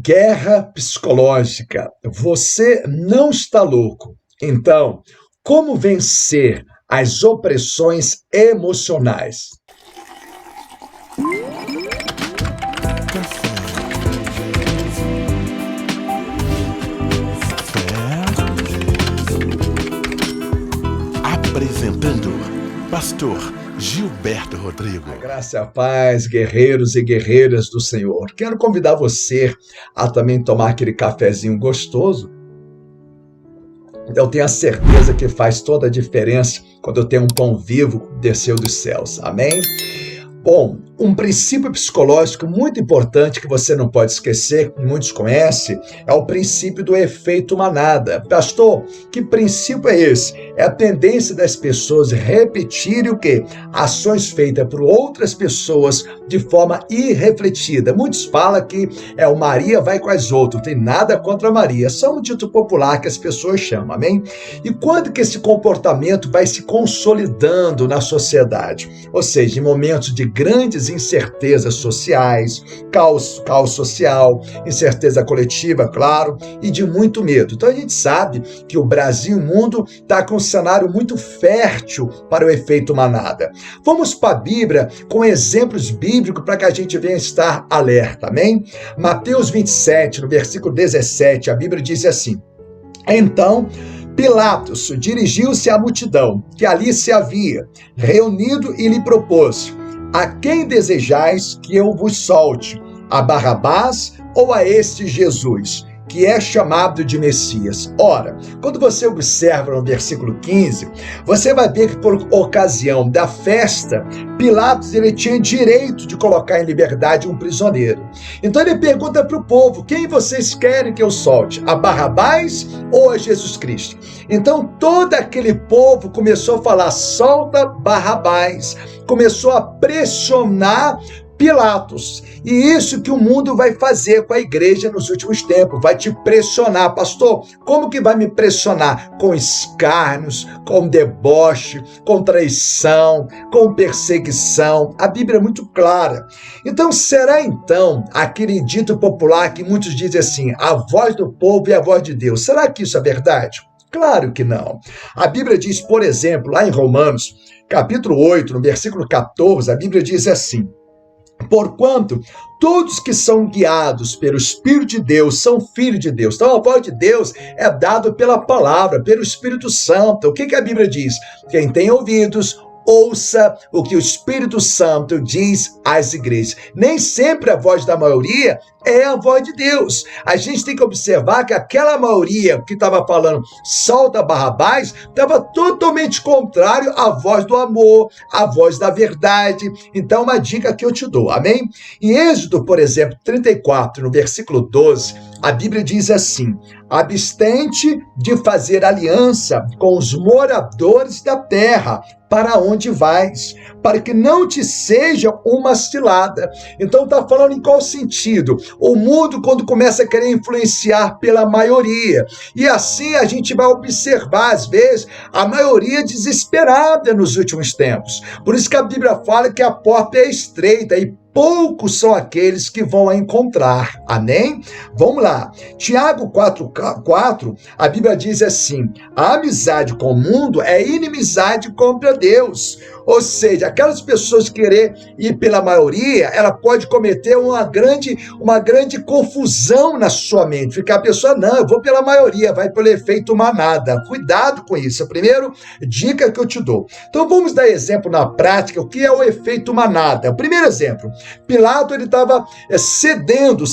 Guerra psicológica. Você não está louco. Então, como vencer as opressões emocionais? Apresentando Pastor Gilberto Rodrigo. A graça e a paz, guerreiros e guerreiras do Senhor. Quero convidar você a também tomar aquele cafezinho gostoso. Eu tenho a certeza que faz toda a diferença quando eu tenho um pão vivo que desceu dos céus. Amém? Bom, um princípio psicológico muito importante que você não pode esquecer, que muitos conhecem, é o princípio do efeito manada. Pastor, que princípio é esse? É a tendência das pessoas repetirem o quê? Ações feitas por outras pessoas de forma irrefletida. Muitos falam que o Maria vai com as outras, não tem nada contra a Maria, é só um título popular que as pessoas chamam, amém? E quando que esse comportamento vai se consolidando na sociedade? Ou seja, em momentos de grandes incertezas sociais, caos social, incerteza coletiva, claro, e de muito medo. Então a gente sabe que o Brasil e o mundo está com um cenário muito fértil para o efeito manada. Vamos para a Bíblia com exemplos bíblicos para que a gente venha estar alerta, amém? Mateus 27, no versículo 17, a Bíblia diz assim: então Pilatos dirigiu-se à multidão que ali se havia reunido e lhe propôs: a quem desejais que eu vos solte? A Barrabás ou a este Jesus, que é chamado de Messias? Ora, quando você observa no versículo 15, você vai ver que por ocasião da festa, Pilatos ele tinha direito de colocar em liberdade um prisioneiro. Então ele pergunta para o povo: quem vocês querem que eu solte? A Barrabás ou a Jesus Cristo? Então todo aquele povo começou a falar: solta Barrabás. Começou a pressionar Pilatos. E isso que o mundo vai fazer com a igreja nos últimos tempos, vai te pressionar. Pastor, como que vai me pressionar? Com escárnios, com deboche, com traição, com perseguição. A Bíblia é muito clara. Então, será então aquele dito popular que muitos dizem assim: a voz do povo e a voz de Deus? Será que isso é verdade? Claro que não. A Bíblia diz, por exemplo, lá em Romanos, capítulo 8, no versículo 14, a Bíblia diz assim: porquanto todos que são guiados pelo Espírito de Deus são filhos de Deus. Então a voz de Deus é dada pela palavra, pelo Espírito Santo. O que a Bíblia diz? Quem tem ouvidos, ouça o que o Espírito Santo diz às igrejas. Nem sempre a voz da maioria é a voz de Deus. A gente tem que observar que aquela maioria que estava falando solta Barrabás estava totalmente contrário à voz do amor, à voz da verdade. Então, uma dica que eu te dou, amém? Em Êxodo, por exemplo, 34, no versículo 12, a Bíblia diz assim: abstente de fazer aliança com os moradores da terra, para onde vais, para que não te seja uma cilada. Então está falando em qual sentido? O mundo, quando começa a querer influenciar pela maioria, e assim a gente vai observar, às vezes, a maioria desesperada nos últimos tempos. Por isso que a Bíblia fala que a porta é estreita e poucos são aqueles que vão a encontrar. Amém? Vamos lá. Tiago 4:4, a Bíblia diz assim: a amizade com o mundo é inimizade contra Deus. Ou seja, aquelas pessoas que querer ir pela maioria, ela pode cometer uma grande confusão na sua mente. Ficar a pessoa: não, eu vou pela maioria, vai pelo efeito manada. Cuidado com isso. A primeira dica que eu te dou. Então vamos dar exemplo na prática, o que é o efeito manada. O primeiro exemplo: Pilato ele estava cedendo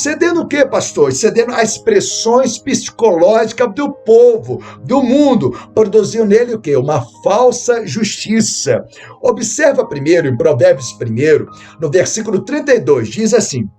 o quê, pastor? Cedendo às pressões psicológicas do povo, do mundo, produziu nele o quê? Uma falsa justiça. Observa primeiro em Provérbios 1, no versículo 32, diz assim: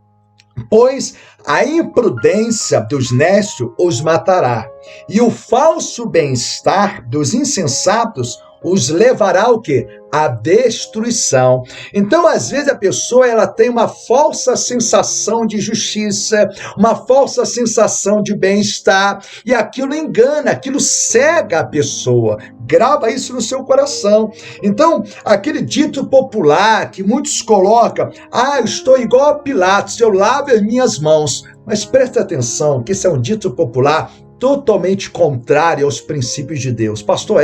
pois a imprudência dos necios os matará, e o falso bem-estar dos insensatos os levará ao quê? A destruição. Então, às vezes, a pessoa ela tem uma falsa sensação de justiça, uma falsa sensação de bem-estar, e aquilo engana, aquilo cega a pessoa. Grava isso no seu coração. Então, aquele dito popular que muitos colocam: eu estou igual a Pilatos, eu lavo as minhas mãos. Mas presta atenção que isso é um dito popular totalmente contrário aos princípios de Deus. Pastor,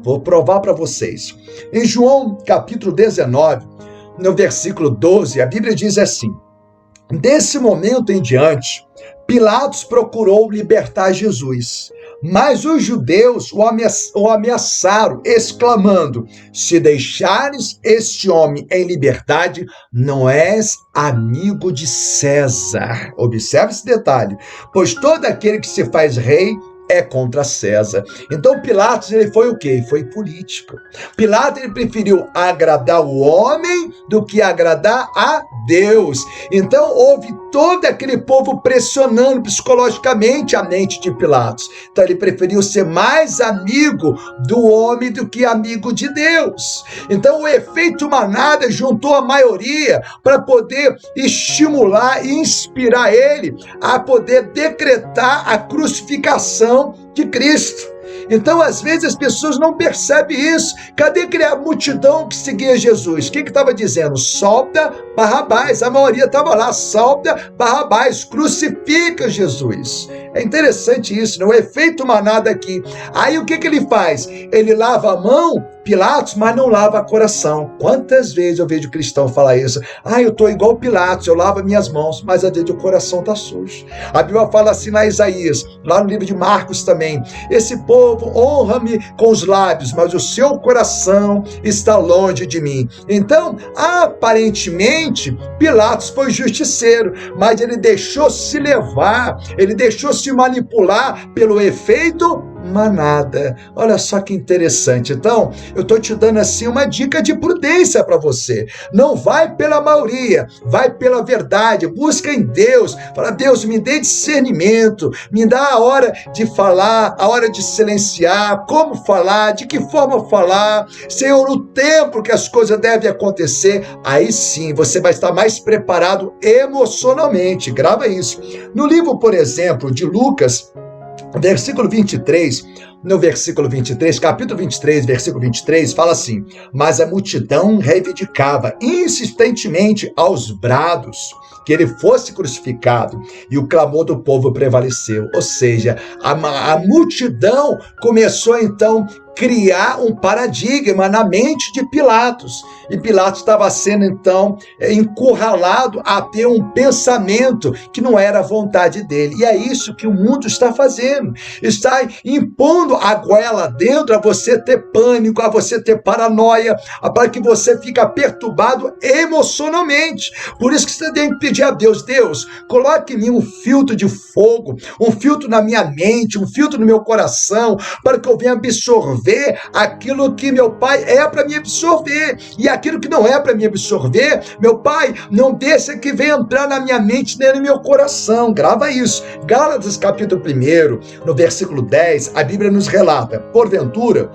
vou provar para vocês. Em João capítulo 19, no versículo 12, a Bíblia diz assim: desse momento em diante, Pilatos procurou libertar Jesus, mas os judeus o ameaçaram, exclamando: se deixares este homem em liberdade, não és amigo de César. Observe esse detalhe, pois todo aquele que se faz rei é contra César. Então Pilatos, ele foi o quê? Ele foi político. Pilatos, ele preferiu agradar o homem do que agradar a Deus. Então houve todo aquele povo pressionando psicologicamente a mente de Pilatos. Então ele preferiu ser mais amigo do homem do que amigo de Deus. Então o efeito manada juntou a maioria para poder estimular e inspirar ele a poder decretar a crucificação de Cristo. Então, às vezes, as pessoas não percebem isso. Cadê a multidão que seguia Jesus? O que estava dizendo? Solta Barrabás. A maioria estava lá. Solta Barrabás. Crucifica Jesus. É interessante isso, não? O efeito manada aqui. Aí o que ele faz? Ele lava a mão, Pilatos, mas não lava o coração. Quantas vezes eu vejo cristão falar isso? Eu estou igual Pilatos, eu lavo minhas mãos, mas às vezes o coração está sujo. A Bíblia fala assim lá em Isaías, lá no livro de Marcos também: esse povo honra-me com os lábios, mas o seu coração está longe de mim. Então, aparentemente, Pilatos foi justiceiro, mas ele deixou se levar, ele deixou se manipular pelo efeito manada. Olha só que interessante. Então, eu estou te dando assim uma dica de prudência para você. Não vai pela maioria, vai pela verdade. Busca em Deus. Fala: Deus, me dê discernimento, me dá a hora de falar, a hora de silenciar, como falar, de que forma falar. Senhor, o tempo que as coisas devem acontecer, aí sim você vai estar mais preparado emocionalmente. Grava isso. No livro, por exemplo, de Lucas, versículo 23, no versículo 23, capítulo 23, versículo 23, fala assim: mas a multidão reivindicava insistentemente aos brados que ele fosse crucificado, e o clamor do povo prevaleceu. Ou seja, a multidão começou então criar um paradigma na mente de Pilatos. E Pilatos estava sendo, então, encurralado a ter um pensamento que não era a vontade dele. E é isso que o mundo está fazendo. Está impondo a goela dentro a você ter pânico, a você ter paranoia, para que você fique perturbado emocionalmente. Por isso que você tem que pedir a Deus: Deus, coloque em mim um filtro de fogo, um filtro na minha mente, um filtro no meu coração, para que eu venha absorver aquilo que meu Pai é para me absorver, e aquilo que não é para me absorver, meu Pai, não deixa que venha entrar na minha mente nem no meu coração. Grava isso. Gálatas capítulo 1, no versículo 10, a Bíblia nos relata: porventura,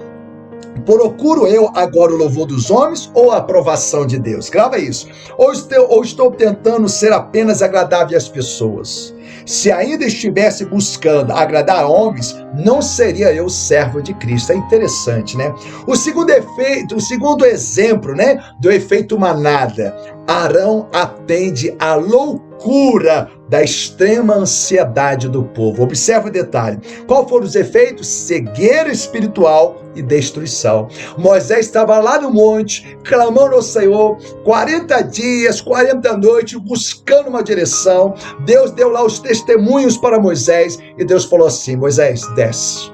procuro eu agora o louvor dos homens ou a aprovação de Deus? Grava isso. Ou estou tentando ser apenas agradável às pessoas? Se ainda estivesse buscando agradar a homens, não seria eu servo de Cristo. É interessante, né? O segundo exemplo, né, do efeito manada: Arão atende à loucura da extrema ansiedade do povo. Observe o detalhe. Qual foram os efeitos? Cegueira espiritual e destruição. Moisés estava lá no monte, clamando ao Senhor, 40 dias, 40 noites, buscando uma direção. Deus deu lá os testemunhos para Moisés, e Deus falou assim: Moisés, desce.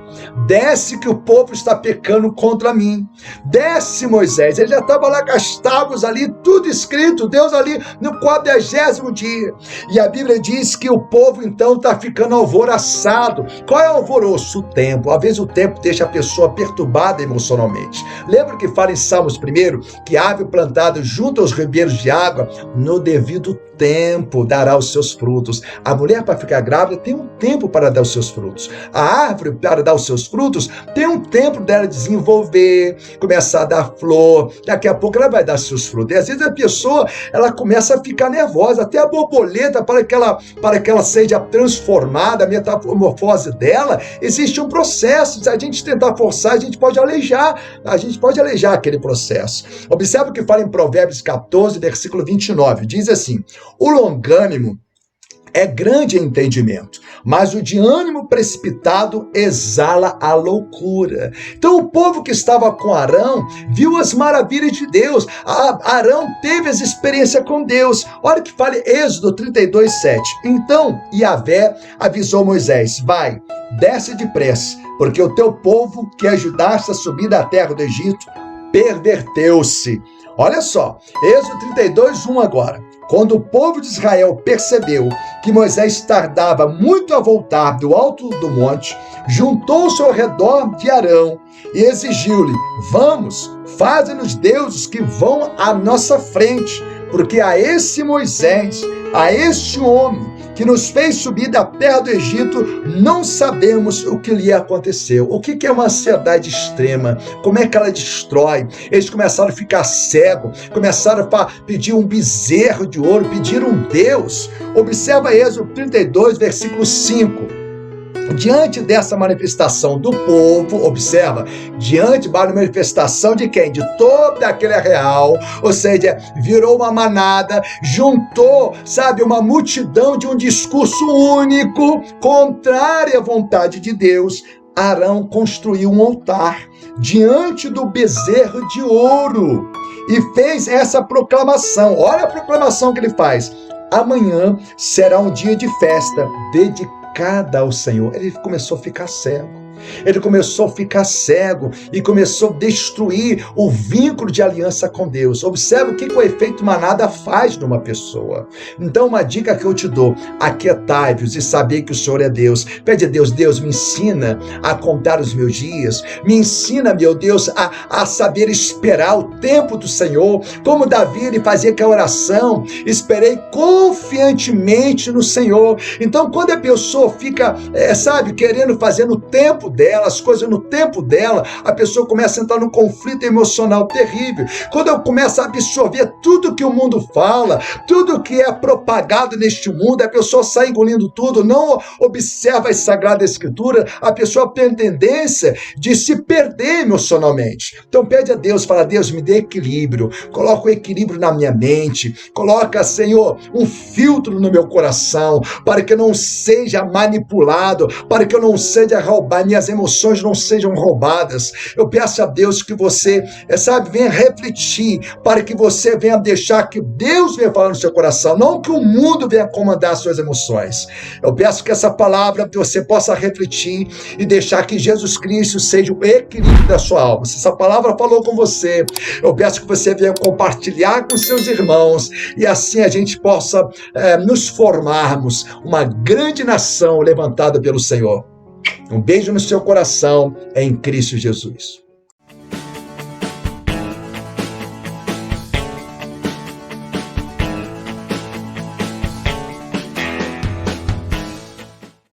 Desce, que o povo está pecando contra mim. Desce, Moisés. Ele já estava lá com as tábuas ali, tudo escrito, Deus ali no 40º dia. E a Bíblia diz que o povo então está ficando alvoroçado. Qual é o alvoroço? O tempo. Às vezes o tempo deixa a pessoa perturbada emocionalmente. Lembra que fala em Salmos 1 que a árvore plantada junto aos ribeiros de água, no devido tempo dará os seus frutos. A mulher, para ficar grávida, tem um tempo para dar os seus frutos. A árvore, para dar os seus frutos, tem um tempo dela desenvolver, começar a dar flor. Daqui a pouco ela vai dar seus frutos. E às vezes a pessoa, ela começa a ficar nervosa, até a borboleta, para que ela seja transformada, a metamorfose dela, existe um processo. Se a gente tentar forçar, a gente pode aleijar aquele processo. Observe o que fala em Provérbios 14, versículo 29. Diz assim: o longânimo é grande em entendimento, mas o de ânimo precipitado exala a loucura. Então o povo que estava com Arão viu as maravilhas de Deus. Arão teve as experiências com Deus. Olha o que fala Êxodo 32:7. Então Yahvé avisou Moisés: vai, desce depressa, porque o teu povo que ajudaste a subir da terra do Egito perverteu-se. Olha só, Êxodo 32:1 agora. Quando o povo de Israel percebeu que Moisés tardava muito a voltar do alto do monte, juntou-se ao redor de Arão e exigiu-lhe: vamos, faze-nos deuses que vão à nossa frente, porque a esse Moisés, a este homem que nos fez subir da terra do Egito, não sabemos o que lhe aconteceu. O que é uma ansiedade extrema? Como é que ela destrói? Eles começaram a ficar cegos, começaram a pedir um bezerro de ouro, pediram um Deus. Observa Êxodo 32, versículo 5. Diante dessa manifestação do povo, observa, diante da manifestação de quem? De todo aquele arreal, ou seja, virou uma manada, juntou, sabe, uma multidão de um discurso único, contrário à vontade de Deus. Arão construiu um altar diante do bezerro de ouro e fez essa proclamação. Olha a proclamação que ele faz: amanhã será um dia de festa dedicado ao Senhor. Ele começou a ficar cego. Ele começou a ficar cego e começou a destruir o vínculo de aliança com Deus. Observe o que o efeito manada faz numa pessoa. Então, uma dica que eu te dou: aquietai-vos e saber que o Senhor é Deus. Pede a Deus: Deus, me ensina a contar os meus dias, me ensina, meu Deus, a saber esperar o tempo do Senhor. Como Davi, ele fazia aquela oração: esperei confiantemente no Senhor. Então, quando a pessoa fica, querendo fazer no tempo dela, as coisas no tempo dela, a pessoa começa a entrar num conflito emocional terrível. Quando eu começo a absorver tudo que o mundo fala, tudo que é propagado neste mundo, a pessoa sai engolindo tudo, não observa as Sagradas Escrituras, a pessoa tem tendência de se perder emocionalmente. Então pede a Deus, fala: Deus, me dê equilíbrio, coloca o equilíbrio na minha mente, coloca, Senhor, um filtro no meu coração, para que eu não seja manipulado, para que eu não seja roubado, minhas emoções não sejam roubadas. Eu peço a Deus que você, venha refletir, para que você venha deixar que Deus venha falar no seu coração, não que o mundo venha comandar as suas emoções. Eu peço que essa palavra você possa refletir e deixar que Jesus Cristo seja o equilíbrio da sua alma. Se essa palavra falou com você, eu peço que você venha compartilhar com seus irmãos e assim a gente possa nos formarmos uma grande nação levantada pelo Senhor. Um beijo no seu coração, em Cristo Jesus.